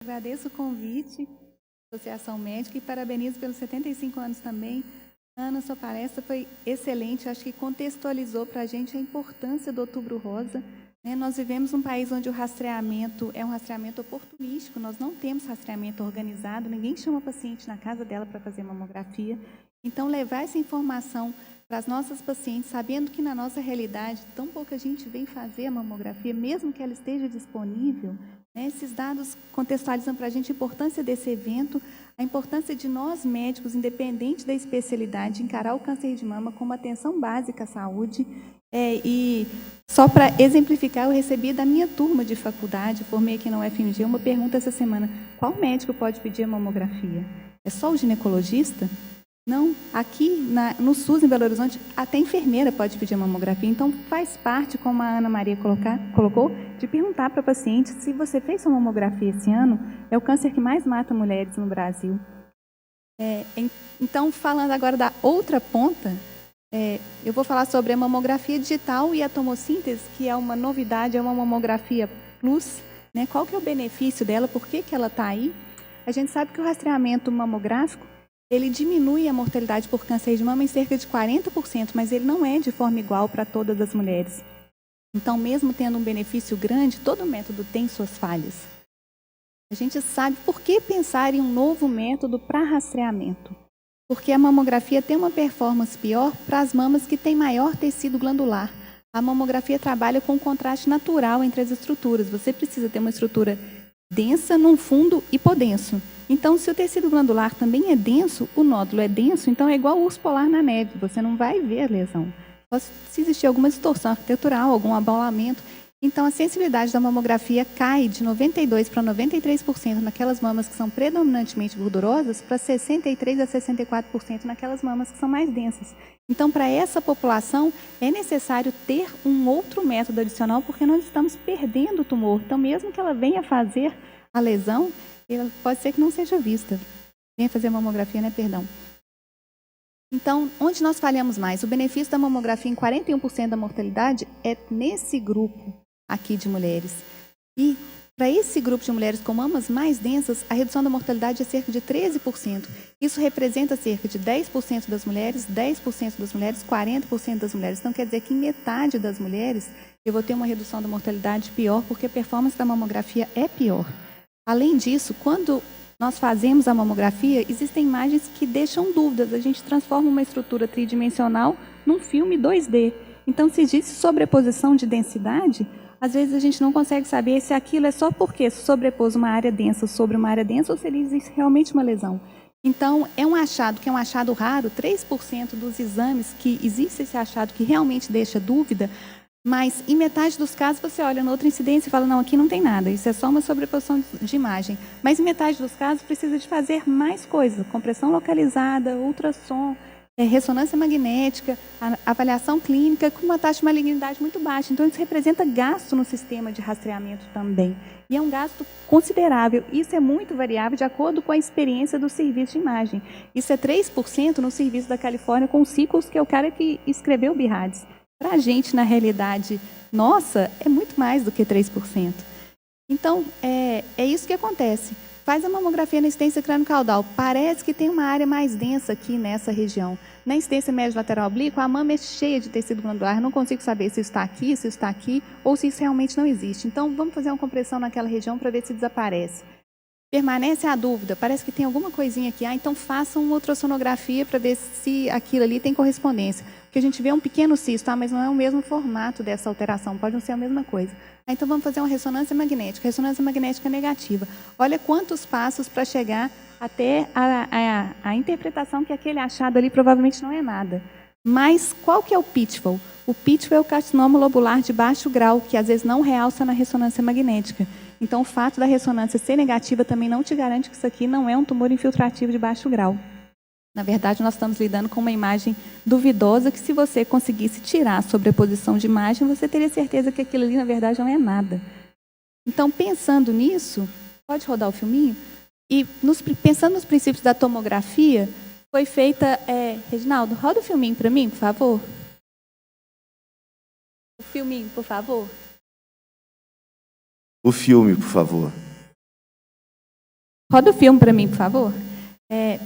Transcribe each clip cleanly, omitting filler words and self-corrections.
Agradeço o convite da Associação Médica e parabenizo pelos 75 anos também. Ana, sua palestra foi excelente, acho que contextualizou para a gente a importância do Outubro Rosa. Nós vivemos um país onde o rastreamento é um rastreamento oportunístico, nós não temos rastreamento organizado, ninguém chama a paciente na casa dela para fazer mamografia. Então, levar essa informação para as nossas pacientes, sabendo que na nossa realidade tão pouca gente vem fazer a mamografia, mesmo que ela esteja disponível, esses dados contextualizam para a gente a importância desse evento, a importância de nós médicos, independente da especialidade, encarar o câncer de mama como atenção básica à saúde. E só para exemplificar, eu recebi da minha turma de faculdade, formei aqui na UFMG, uma pergunta essa semana: qual médico pode pedir a mamografia? É só o ginecologista? Não, aqui no SUS, em Belo Horizonte, até enfermeira pode pedir a mamografia. Então, faz parte, como a Ana Maria colocou, de perguntar para a paciente se você fez sua mamografia esse ano. É o câncer que mais mata mulheres no Brasil. Então, falando agora da outra ponta, eu vou falar sobre a mamografia digital e a tomossíntese, que é uma novidade, é uma mamografia plus. Qual que é o benefício dela? Por que ela está aí? A gente sabe que o rastreamento mamográfico ele diminui a mortalidade por câncer de mama em cerca de 40%, mas ele não é de forma igual para todas as mulheres. Então, mesmo tendo um benefício grande, todo método tem suas falhas. A gente sabe por que pensar em um novo método para rastreamento. Porque a mamografia tem uma performance pior para as mamas que têm maior tecido glandular. A mamografia trabalha com um contraste natural entre as estruturas. Você precisa ter uma estrutura densa num fundo hipodenso. Então, se o tecido glandular também é denso, o nódulo é denso, então é igual o urso polar na neve, você não vai ver a lesão. Se existir alguma distorção arquitetural, algum abaulamento. Então, a sensibilidade da mamografia cai de 92% para 93% naquelas mamas que são predominantemente gordurosas, para 63% a 64% naquelas mamas que são mais densas. Então, para essa população, é necessário ter um outro método adicional, porque nós estamos perdendo o tumor. Então, mesmo que ela venha fazer a lesão, ela pode ser que não seja vista. Venha fazer mamografia, perdão. Então, onde nós falhamos mais? O benefício da mamografia em 41% da mortalidade é nesse grupo aqui de mulheres. E para esse grupo de mulheres com mamas mais densas, a redução da mortalidade é cerca de 13%. Isso representa cerca de 10% das mulheres, 10% das mulheres, 40% das mulheres. Então, quer dizer que em metade das mulheres eu vou ter uma redução da mortalidade pior, porque a performance da mamografia é pior. Além disso, quando nós fazemos a mamografia, existem imagens que deixam dúvidas. A gente transforma uma estrutura tridimensional num filme 2D. Então, se existe sobreposição de densidade, às vezes a gente não consegue saber se aquilo é só porque sobrepôs uma área densa sobre uma área densa ou se existe realmente uma lesão. Então, é um achado que é um achado raro, 3% dos exames que existe esse achado que realmente deixa dúvida, mas em metade dos casos você olha na outra incidência e fala, não, aqui não tem nada, isso é só uma sobreposição de imagem. Mas em metade dos casos precisa de fazer mais coisas, compressão localizada, ultrassom, ressonância magnética, avaliação clínica com uma taxa de malignidade muito baixa. Então, isso representa gasto no sistema de rastreamento também. E é um gasto considerável. Isso é muito variável de acordo com a experiência do serviço de imagem. Isso é 3% no serviço da Califórnia com o Sickles, que é o cara que escreveu o BIRADS. Para a gente, na realidade nossa, é muito mais do que 3%. Então, é isso que acontece. Faz a mamografia na incidência crânio-caudal. Parece que tem uma área mais densa aqui nessa região. Na incidência médio-lateral oblíqua, a mama é cheia de tecido glandular. Eu não consigo saber se isso está aqui, ou se isso realmente não existe. Então, vamos fazer uma compressão naquela região para ver se desaparece. Permanece a dúvida, parece que tem alguma coisinha aqui. Então façam uma ultrassonografia para ver se aquilo ali tem correspondência. Porque a gente vê um pequeno cisto, mas não é o mesmo formato dessa alteração, pode não ser a mesma coisa. Então vamos fazer uma ressonância magnética negativa. Olha quantos passos para chegar até a interpretação que aquele achado ali provavelmente não é nada. Mas qual que é o pitfall? O pitfall é o carcinoma lobular de baixo grau, que às vezes não realça na ressonância magnética. Então, o fato da ressonância ser negativa também não te garante que isso aqui não é um tumor infiltrativo de baixo grau. Na verdade, nós estamos lidando com uma imagem duvidosa que, se você conseguisse tirar a sobreposição de imagem, você teria certeza que aquilo ali, na verdade, não é nada. Então, pensando nisso, pode rodar o filminho? E pensando nos princípios da tomografia, foi feita... Reginaldo, roda o filminho para mim, por favor. O filminho, por favor. O filme, por favor. Roda o filme para mim, por favor.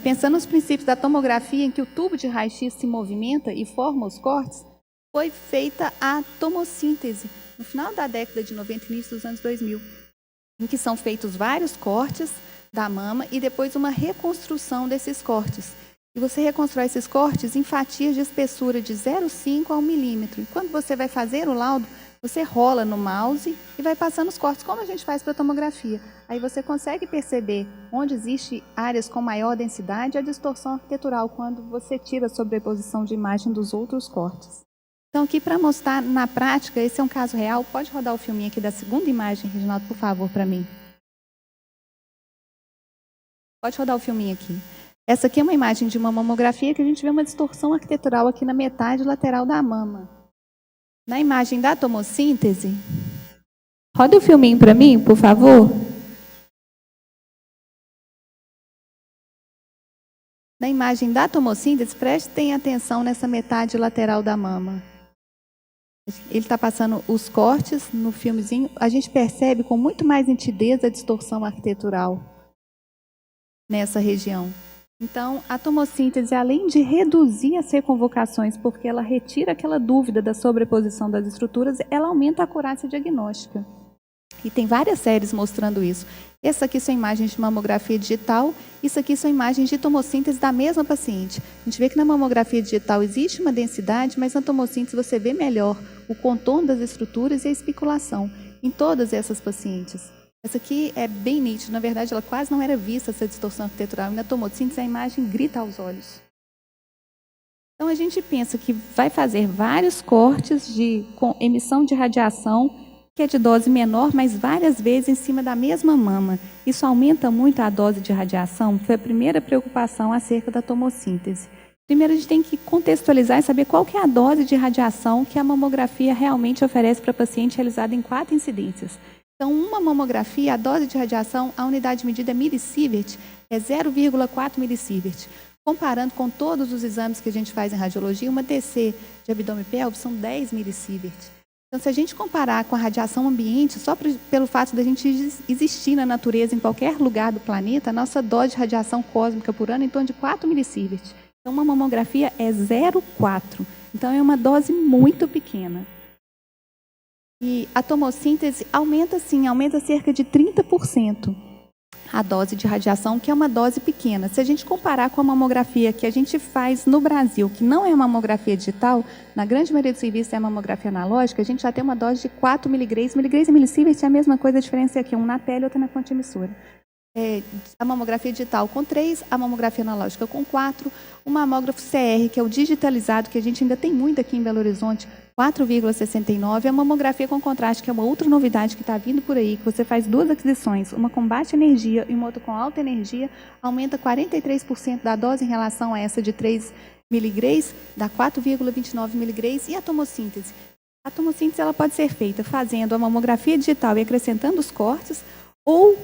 Pensando nos princípios da tomografia, em que o tubo de raio-x se movimenta e forma os cortes, foi feita a tomossíntese no final da década de 90 e início dos anos 2000, em que são feitos vários cortes da mama e depois uma reconstrução desses cortes. E você reconstrói esses cortes em fatias de espessura de 0,5 a 1 milímetro. E quando você vai fazer o laudo, você rola no mouse e vai passando os cortes, como a gente faz para a tomografia. Aí você consegue perceber onde existe áreas com maior densidade e a distorção arquitetural, quando você tira a sobreposição de imagem dos outros cortes. Então, aqui para mostrar na prática, esse é um caso real. Pode rodar o filminho aqui da segunda imagem, Reginaldo, por favor, para mim. Pode rodar o filminho aqui. Essa aqui é uma imagem de uma mamografia que a gente vê uma distorção arquitetural aqui na metade lateral da mama. Na imagem da tomossíntese, roda o filminho para mim, por favor. Na imagem da tomossíntese, prestem atenção nessa metade lateral da mama. Ele está passando os cortes no filmezinho. A gente percebe com muito mais nitidez a distorção arquitetural nessa região. Então, a tomossíntese, além de reduzir as reconvocações, porque ela retira aquela dúvida da sobreposição das estruturas, ela aumenta a acurácia diagnóstica. E tem várias séries mostrando isso. Essa aqui são imagens de mamografia digital, isso aqui são imagens de tomossíntese da mesma paciente. A gente vê que na mamografia digital existe uma densidade, mas na tomossíntese você vê melhor o contorno das estruturas e a espiculação em todas essas pacientes. Essa aqui é bem nítida, na verdade ela quase não era vista, essa distorção arquitetural, e na tomossíntese a imagem grita aos olhos. Então a gente pensa que vai fazer vários cortes com emissão de radiação, que é de dose menor, mas várias vezes em cima da mesma mama. Isso aumenta muito a dose de radiação? Foi a primeira preocupação acerca da tomossíntese. Primeiro a gente tem que contextualizar e saber qual que é a dose de radiação que a mamografia realmente oferece para paciente realizada em 4 incidências. Então, uma mamografia, a dose de radiação, a unidade medida é milisievert, é 0,4 milisievert. Comparando com todos os exames que a gente faz em radiologia, uma TC de abdômen pélvico são 10 milisievert. Então, se a gente comparar com a radiação ambiente, só pelo fato de a gente existir na natureza em qualquer lugar do planeta, a nossa dose de radiação cósmica por ano é em torno de 4 milisievert. Então, uma mamografia é 0,4. Então, é uma dose muito pequena. E a tomossíntese aumenta, sim, aumenta cerca de 30% a dose de radiação, que é uma dose pequena. Se a gente comparar com a mamografia que a gente faz no Brasil, que não é uma mamografia digital, na grande maioria dos serviços é a mamografia analógica, a gente já tem uma dose de 4 miligramas. Miligramas e milisievert é a mesma coisa, a diferença é aqui, um na pele e outro na fonte emissora. A mamografia digital com 3, a mamografia analógica com 4, o mamógrafo CR, que é o digitalizado, que a gente ainda tem muito aqui em Belo Horizonte, 4,69, a mamografia com contraste, que é uma outra novidade que está vindo por aí, que você faz 2 aquisições, uma com baixa energia e uma outra com alta energia, aumenta 43% da dose em relação a essa de 3 miligramas, dá 4,29 miligramas, e a tomossíntese? A tomossíntese ela pode ser feita fazendo a mamografia digital e acrescentando os cortes, ou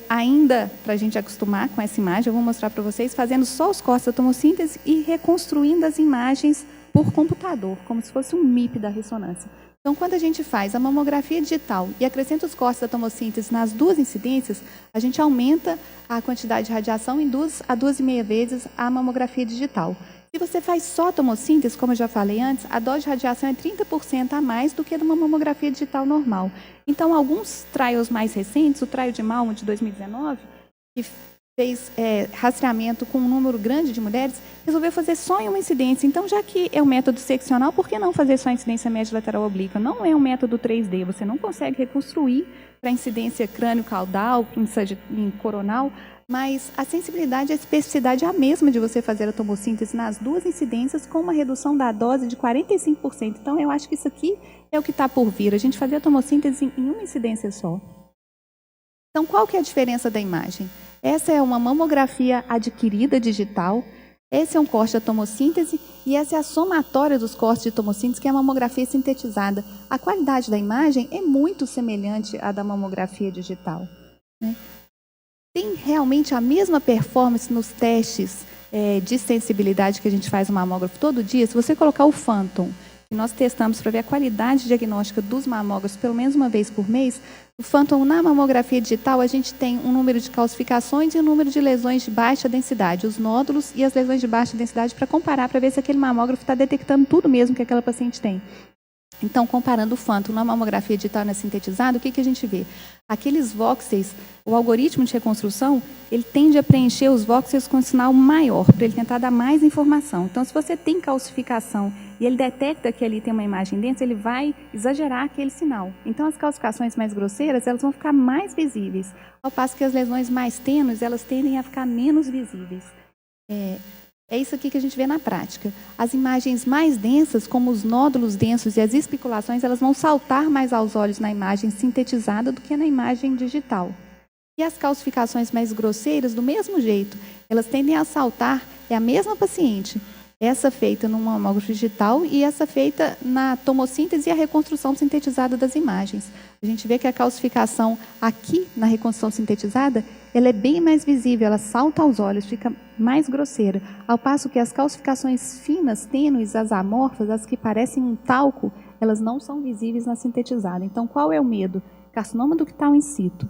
ainda, para a gente acostumar com essa imagem, eu vou mostrar para vocês, fazendo só os cortes da tomossíntese e reconstruindo as imagens por computador, como se fosse um MIP da ressonância. Então, quando a gente faz a mamografia digital e acrescenta os cortes da tomossíntese nas 2 incidências, a gente aumenta a quantidade de radiação em 2 a 2,5 vezes a mamografia digital. Se você faz só tomossíntese, como eu já falei antes, a dose de radiação é 30% a mais do que a de uma mamografia digital normal. Então, alguns trials mais recentes, o trial de Malmo de 2019, que fez rastreamento com um número grande de mulheres, resolveu fazer só em uma incidência. Então, já que é um método seccional, por que não fazer só a incidência média lateral oblíqua? Não é um método 3D, você não consegue reconstruir para incidência crânio-caudal, em coronal, mas a sensibilidade e a especificidade é a mesma de você fazer a tomossíntese nas 2 incidências com uma redução da dose de 45%. Então, eu acho que isso aqui é o que está por vir, a gente fazer a tomossíntese em uma incidência só. Então, qual que é a diferença da imagem? Essa é uma mamografia adquirida digital, esse é um corte da tomossíntese e essa é a somatória dos cortes de tomossíntese, que é a mamografia sintetizada. A qualidade da imagem é muito semelhante à da mamografia digital, né? Tem realmente a mesma performance nos testes de sensibilidade que a gente faz no mamógrafo todo dia. Se você colocar o Phantom que nós testamos para ver a qualidade diagnóstica dos mamógrafos pelo menos uma vez por mês, o Phantom, na mamografia digital, a gente tem um número de calcificações e um número de lesões de baixa densidade, os nódulos e as lesões de baixa densidade, para comparar, para ver se aquele mamógrafo está detectando tudo mesmo que aquela paciente tem. Então, comparando o Phantom na mamografia digital e na sintetizada, o que a gente vê? Aqueles voxels, o algoritmo de reconstrução, ele tende a preencher os voxels com um sinal maior, para ele tentar dar mais informação. Então, se você tem calcificação e ele detecta que ali tem uma imagem densa, ele vai exagerar aquele sinal. Então, as calcificações mais grosseiras, elas vão ficar mais visíveis, ao passo que as lesões mais tênues, elas tendem a ficar menos visíveis. É isso aqui que a gente vê na prática. As imagens mais densas, como os nódulos densos e as especulações, elas vão saltar mais aos olhos na imagem sintetizada do que na imagem digital. E as calcificações mais grosseiras, do mesmo jeito, elas tendem a saltar, é a mesma paciente, essa feita no mamógrafo digital e essa feita na tomossíntese e a reconstrução sintetizada das imagens. A gente vê que a calcificação aqui na reconstrução sintetizada, ela é bem mais visível, ela salta aos olhos, fica mais grosseira, ao passo que as calcificações finas, tênues, as amorfas, as que parecem um talco, elas não são visíveis na sintetizada. Então, qual é o medo? Carcinoma ductal in situ.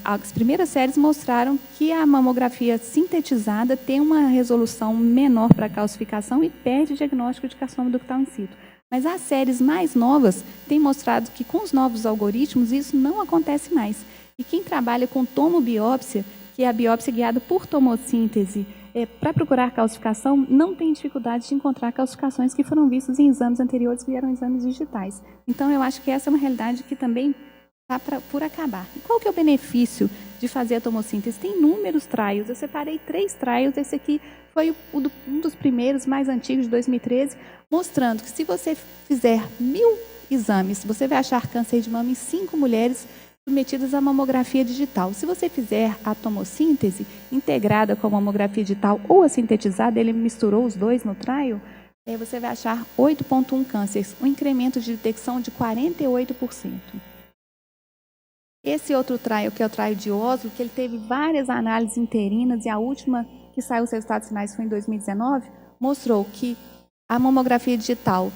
As primeiras séries mostraram que a mamografia sintetizada tem uma resolução menor para calcificação e perde o diagnóstico de carcinoma ductal in situ. Mas as séries mais novas têm mostrado que com os novos algoritmos isso não acontece mais. E quem trabalha com tomobiópsia, que é a biópsia guiada por tomossíntese, para procurar calcificação, não tem dificuldade de encontrar calcificações que foram vistas em exames anteriores, que eram exames digitais. Então, eu acho que essa é uma realidade que também está por acabar. E qual que é o benefício de fazer a tomossíntese? Tem inúmeros trials. Eu separei 3 trials. Esse aqui foi um dos primeiros, mais antigos, de 2013, mostrando que se você fizer 1000 exames, você vai achar câncer de mama em 5 mulheres submetidas à mamografia digital. Se você fizer a tomossíntese integrada com a mamografia digital ou a sintetizada, ele misturou os dois no trial, você vai achar 8,1 cânceres, um incremento de detecção de 48%. Esse outro trial, que é o trial de Oslo, que ele teve várias análises interinas e a última que saiu os resultados finais foi em 2019, mostrou que a mamografia digital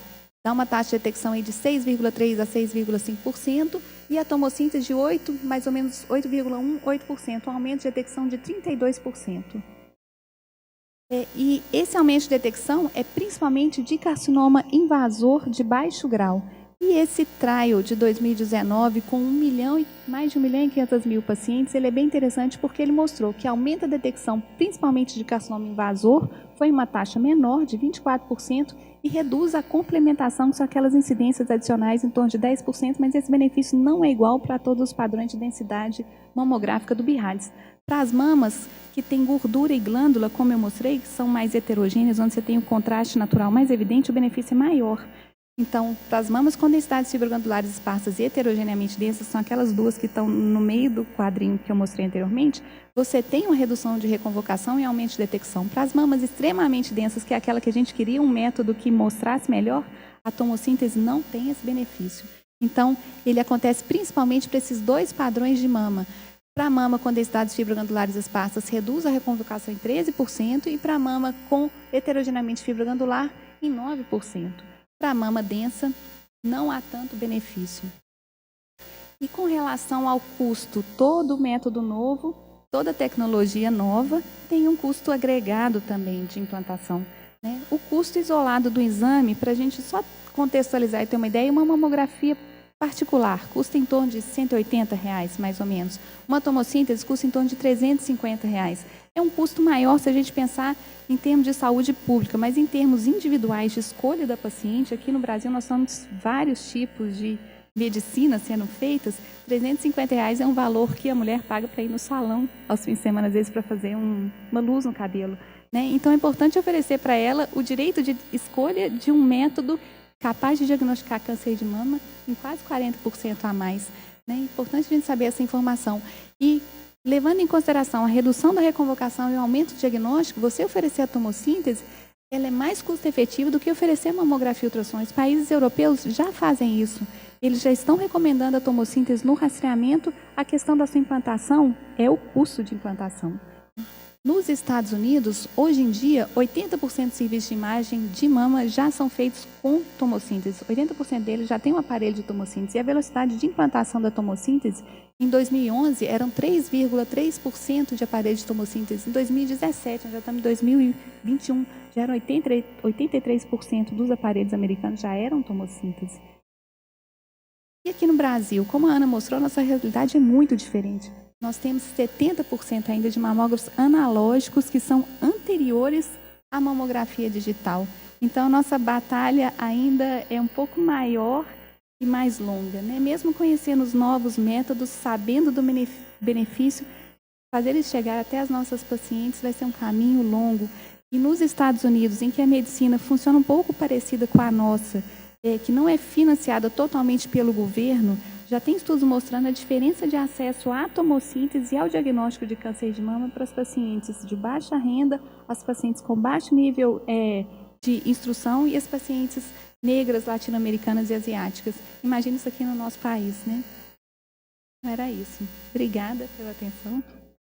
dá uma taxa de detecção aí de 6,3% a 6,5% e a tomossíntese de 8%, mais ou menos 8,1%, 8%, um aumento de detecção de 32%. E esse aumento de detecção é principalmente de carcinoma invasor de baixo grau. E esse trial de 2019, com mais de 1.500.000 pacientes, ele é bem interessante porque ele mostrou que aumenta a detecção, principalmente de carcinoma invasor, foi uma taxa menor, de 24%, e reduz a complementação, que são aquelas incidências adicionais em torno de 10%, mas esse benefício não é igual para todos os padrões de densidade mamográfica do BIRADS. Para as mamas que têm gordura e glândula, como eu mostrei, que são mais heterogêneas, onde você tem o contraste natural mais evidente, o benefício é maior. Então, para as mamas com densidades fibroglandulares esparsas e heterogeneamente densas, são aquelas duas que estão no meio do quadrinho que eu mostrei anteriormente, você tem uma redução de reconvocação e aumento de detecção. Para as mamas extremamente densas, que é aquela que a gente queria um método que mostrasse melhor, a tomossíntese não tem esse benefício. Então, ele acontece principalmente para esses 2 padrões de mama. Para a mama com densidades fibroglandulares esparsas, reduz a reconvocação em 13%, e para a mama com heterogeneamente fibroglandular, em 9%. Para a mama densa, não há tanto benefício. E com relação ao custo, todo método novo, toda tecnologia nova tem um custo agregado também de implantação, né? O custo isolado do exame, para a gente só contextualizar e ter uma ideia, uma mamografia particular custa em torno de R$ 180, mais ou menos. Uma tomossíntese custa em torno de R$ 350. É um custo maior se a gente pensar em termos de saúde pública, mas em termos individuais de escolha da paciente, aqui no Brasil nós temos vários tipos de medicina sendo feitas. R$ 350 é um valor que a mulher paga para ir no salão aos fins de semana, às vezes para fazer uma luz no cabelo, né? Então é importante oferecer para ela o direito de escolha de um método capaz de diagnosticar câncer de mama em quase 40% a mais, né? É importante a gente saber essa informação. E levando em consideração a redução da reconvocação e o aumento do diagnóstico, você oferecer a tomossíntese, ela é mais custo-efetiva do que oferecer mamografia e ultrassom. Os países europeus já fazem isso. Eles já estão recomendando a tomossíntese no rastreamento. A questão da sua implantação é o custo de implantação. Nos Estados Unidos, hoje em dia, 80% dos serviços de imagem de mama já são feitos com tomossíntese. 80% deles já tem um aparelho de tomossíntese. E a velocidade de implantação da tomossíntese, em 2011, eram 3,3% de aparelhos de tomossíntese. Em 2017, nós já estamos em 2021, já eram 83% dos aparelhos americanos já eram tomossíntese. E aqui no Brasil, como a Ana mostrou, nossa realidade é muito diferente. Nós temos 70% ainda de mamógrafos analógicos que são anteriores à mamografia digital. Então, a nossa batalha ainda é um pouco maior e mais longa, né? Mesmo conhecendo os novos métodos, sabendo do benefício, fazer eles chegar até as nossas pacientes vai ser um caminho longo. E nos Estados Unidos, em que a medicina funciona um pouco parecida com a nossa, que não é financiada totalmente pelo governo, já tem estudos mostrando a diferença de acesso à tomossíntese e ao diagnóstico de câncer de mama para as pacientes de baixa renda, as pacientes com baixo nível de instrução e as pacientes negras, latino-americanas e asiáticas. Imagina isso aqui no nosso país, né? Era isso. Obrigada pela atenção.